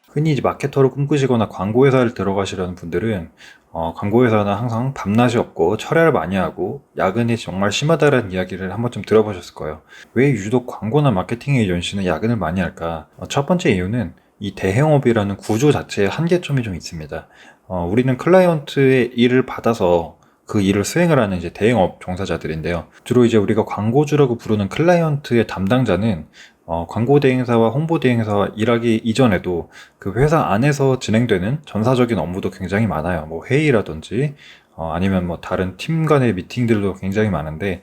흔히 이제 마케터로 꿈꾸시거나 광고회사를 들어가시려는 분들은 광고회사는 항상 밤낮이 없고 철야를 많이 하고 야근이 정말 심하다는 이야기를 한 번쯤 들어보셨을 거예요. 왜 유독 광고나 마케팅 에이전시는 야근을 많이 할까? 첫 번째 이유는 이 대행업이라는 구조 자체의 한계점이 좀 있습니다. 우리는 클라이언트의 일을 받아서 그 일을 수행을 하는 이제 대행업 종사자들인데요. 주로 이제 우리가 광고주라고 부르는 클라이언트의 담당자는 광고 대행사와 홍보 대행사와 일하기 이전에도 그 회사 안에서 진행되는 전사적인 업무도 굉장히 많아요. 뭐 회의라든지 아니면 뭐 다른 팀 간의 미팅들도 굉장히 많은데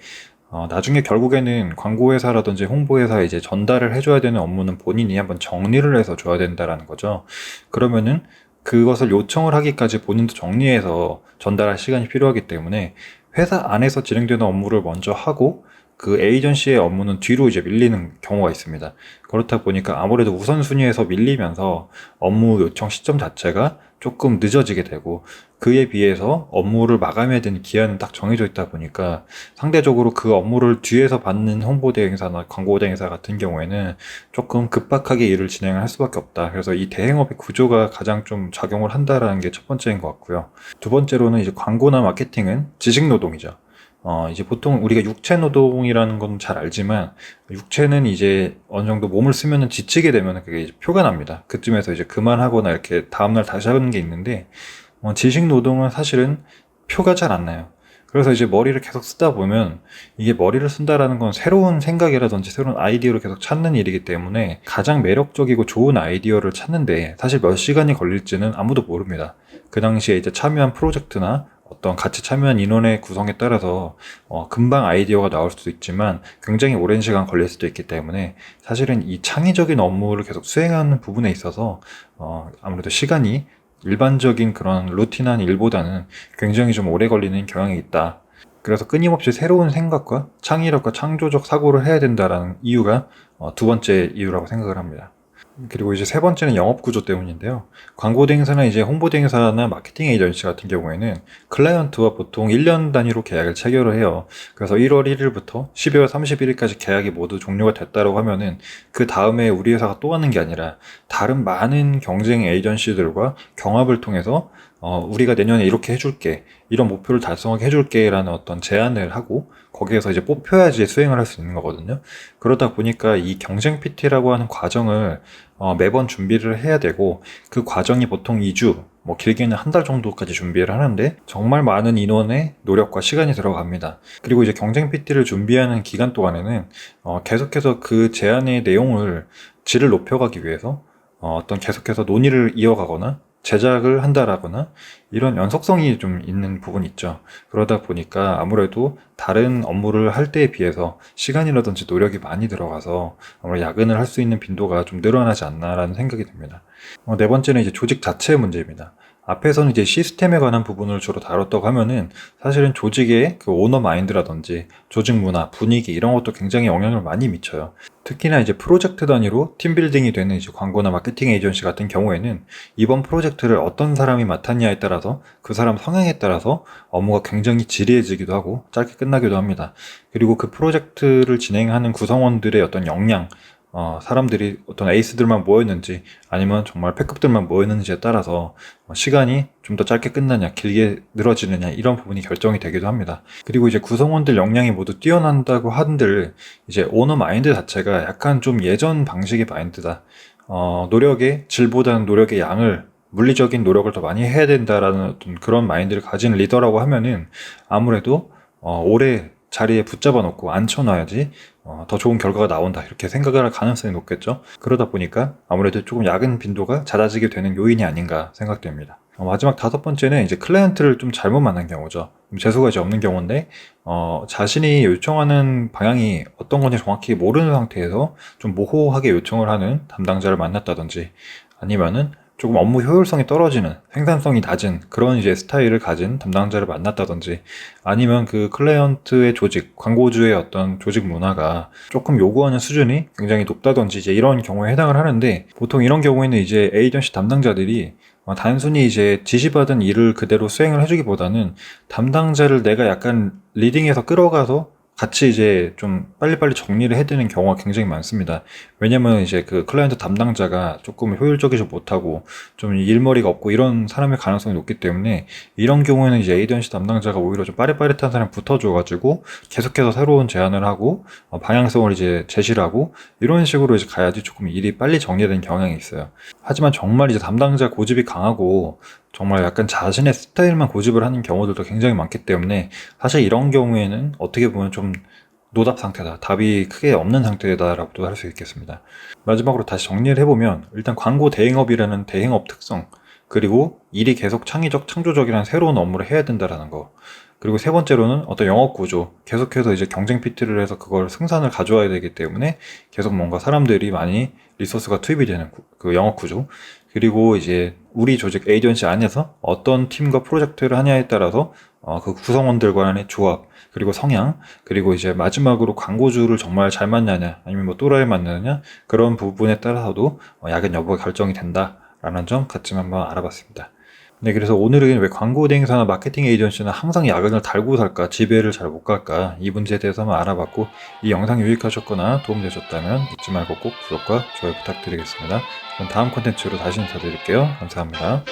나중에 결국에는 광고회사라든지 홍보회사에 이제 전달을 해줘야 되는 업무는 본인이 한번 정리를 해서 줘야 된다라는 거죠. 그러면은 그것을 요청을 하기까지 본인도 정리해서 전달할 시간이 필요하기 때문에 회사 안에서 진행되는 업무를 먼저 하고 그 에이전시의 업무는 뒤로 이제 밀리는 경우가 있습니다. 그렇다 보니까 아무래도 우선순위에서 밀리면서 업무 요청 시점 자체가 조금 늦어지게 되고 그에 비해서 업무를 마감해야 되는 기한은 딱 정해져 있다 보니까 상대적으로 그 업무를 뒤에서 받는 홍보대행사나 광고대행사 같은 경우에는 조금 급박하게 일을 진행을 할 수밖에 없다. 그래서 이 대행업의 구조가 가장 좀 작용을 한다라는 게 첫 번째인 것 같고요. 두 번째로는 이제 광고나 마케팅은 지식노동이죠. 이제 보통 우리가 육체 노동이라는 건 잘 알지만, 육체는 이제 어느 정도 몸을 쓰면은 지치게 되면 그게 이제 표가 납니다. 그쯤에서 이제 그만하거나 이렇게 다음날 다시 하는 게 있는데, 지식 노동은 사실은 표가 잘 안 나요. 그래서 이제 머리를 계속 쓰다 보면 이게 머리를 쓴다라는 건 새로운 생각이라든지 새로운 아이디어를 계속 찾는 일이기 때문에 가장 매력적이고 좋은 아이디어를 찾는데 사실 몇 시간이 걸릴지는 아무도 모릅니다. 그 당시에 이제 참여한 프로젝트나 어떤 같이 참여한 인원의 구성에 따라서 금방 아이디어가 나올 수도 있지만 굉장히 오랜 시간 걸릴 수도 있기 때문에 사실은 이 창의적인 업무를 계속 수행하는 부분에 있어서 아무래도 시간이 일반적인 그런 루틴한 일보다는 굉장히 좀 오래 걸리는 경향이 있다. 그래서 끊임없이 새로운 생각과 창의력과 창조적 사고를 해야 된다라는 이유가 두 번째 이유라고 생각을 합니다. 그리고 이제 세 번째는 영업 구조 때문인데요. 광고 대행사나 이제 홍보 대행사나 마케팅 에이전시 같은 경우에는 클라이언트와 보통 1년 단위로 계약을 체결을 해요. 그래서 1월 1일부터 12월 31일까지 계약이 모두 종료가 됐다고 하면은 그 다음에 우리 회사가 또 하는 게 아니라 다른 많은 경쟁 에이전시들과 경합을 통해서 우리가 내년에 이렇게 해줄게, 이런 목표를 달성하게 해줄게라는 어떤 제안을 하고 거기에서 이제 뽑혀야지 수행을 할 수 있는 거거든요. 그러다 보니까 이 경쟁 PT라고 하는 과정을 매번 준비를 해야 되고 그 과정이 보통 2주, 뭐 길게는 한 달 정도까지 준비를 하는데 정말 많은 인원의 노력과 시간이 들어갑니다. 그리고 이제 경쟁 PT를 준비하는 기간 동안에는 계속해서 그 제안의 내용을 질을 높여가기 위해서 어떤 계속해서 논의를 이어가거나 제작을 한다라거나 이런 연속성이 좀 있는 부분이 있죠. 그러다 보니까 아무래도 다른 업무를 할 때에 비해서 시간이라든지 노력이 많이 들어가서 아무래도 야근을 할 수 있는 빈도가 좀 늘어나지 않나라는 생각이 듭니다. 네 번째는 이제 조직 자체의 문제입니다. 앞에서는 이제 시스템에 관한 부분을 주로 다뤘다고 하면은 사실은 조직의 그 오너 마인드라든지 조직 문화, 분위기 이런 것도 굉장히 영향을 많이 미쳐요. 특히나 이제 프로젝트 단위로 팀빌딩이 되는 이제 광고나 마케팅 에이전시 같은 경우에는 이번 프로젝트를 어떤 사람이 맡았냐에 따라서 그 사람 성향에 따라서 업무가 굉장히 지리해지기도 하고 짧게 끝나기도 합니다. 그리고 그 프로젝트를 진행하는 구성원들의 어떤 역량, 사람들이 어떤 에이스들만 모였는지 아니면 정말 패급들만 모였는지에 따라서 시간이 좀 더 짧게 끝나냐 길게 늘어지느냐 이런 부분이 결정이 되기도 합니다. 그리고 이제 구성원들 역량이 모두 뛰어난다고 한들 이제 오너 마인드 자체가 약간 좀 예전 방식의 마인드다. 노력의 질보다는 노력의 양을 물리적인 노력을 더 많이 해야 된다라는 어떤 그런 마인드를 가진 리더라고 하면은 아무래도 오래 자리에 붙잡아 놓고 앉혀놔야지 더 좋은 결과가 나온다 이렇게 생각을 할 가능성이 높겠죠. 그러다 보니까 아무래도 조금 야근 빈도가 잦아지게 되는 요인이 아닌가 생각됩니다. 마지막 다섯 번째는 이제 클라이언트를 좀 잘못 만난 경우죠. 재수가 이제 없는 경우인데 자신이 요청하는 방향이 어떤 건지 정확히 모르는 상태에서 좀 모호하게 요청을 하는 담당자를 만났다든지 아니면은 조금 업무 효율성이 떨어지는 생산성이 낮은 그런 이제 스타일을 가진 담당자를 만났다든지 아니면 그 클라이언트의 조직, 광고주의 어떤 조직 문화가 조금 요구하는 수준이 굉장히 높다든지 이제 이런 경우에 해당을 하는데 보통 이런 경우에는 이제 에이전시 담당자들이 단순히 이제 지시받은 일을 그대로 수행을 해주기보다는 담당자를 내가 약간 리딩해서 끌어가서 같이 이제 좀 빨리빨리 정리를 해야 되는 경우가 굉장히 많습니다. 왜냐면 이제 그 클라이언트 담당자가 조금 효율적이지 못하고 좀 일머리가 없고 이런 사람의 가능성이 높기 때문에 이런 경우에는 이제 에이전시 담당자가 오히려 좀 빠릿빠릿한 사람 붙어줘가지고 계속해서 새로운 제안을 하고 방향성을 이제 제시를 하고 이런 식으로 이제 가야지 조금 일이 빨리 정리되는 경향이 있어요. 하지만 정말 이제 담당자 고집이 강하고 정말 약간 자신의 스타일만 고집을 하는 경우들도 굉장히 많기 때문에 사실 이런 경우에는 어떻게 보면 좀 노답 상태다. 답이 크게 없는 상태다라고도 할 수 있겠습니다. 마지막으로 다시 정리를 해보면 일단 광고 대행업이라는 대행업 특성, 그리고 일이 계속 창의적, 창조적이라는 새로운 업무를 해야 된다라는 거. 그리고 세 번째로는 어떤 영업 구조, 계속해서 이제 경쟁 PT를 해서 그걸 생산을 가져와야 되기 때문에 계속 뭔가 사람들이 많이 리소스가 투입이 되는 그 영업 구조. 그리고 이제 우리 조직 에이전시 안에서 어떤 팀과 프로젝트를 하냐에 따라서 그 구성원들 간의 조합, 그리고 성향, 그리고 이제 마지막으로 광고주를 정말 잘 만나냐, 아니면 뭐 또라이 만나느냐, 그런 부분에 따라서도 야근 여부가 결정이 된다라는 점 같이 한번 알아봤습니다. 네, 그래서 오늘은 왜 광고 대행사나 마케팅 에이전시는 항상 야근을 달고 살까, 집에를 잘 못 갈까, 이 문제에 대해서 한번 알아봤고, 이 영상이 유익하셨거나 도움되셨다면 잊지 말고 꼭 구독과 좋아요 부탁드리겠습니다. 그럼 다음 콘텐츠로 다시 인사드릴게요. 감사합니다.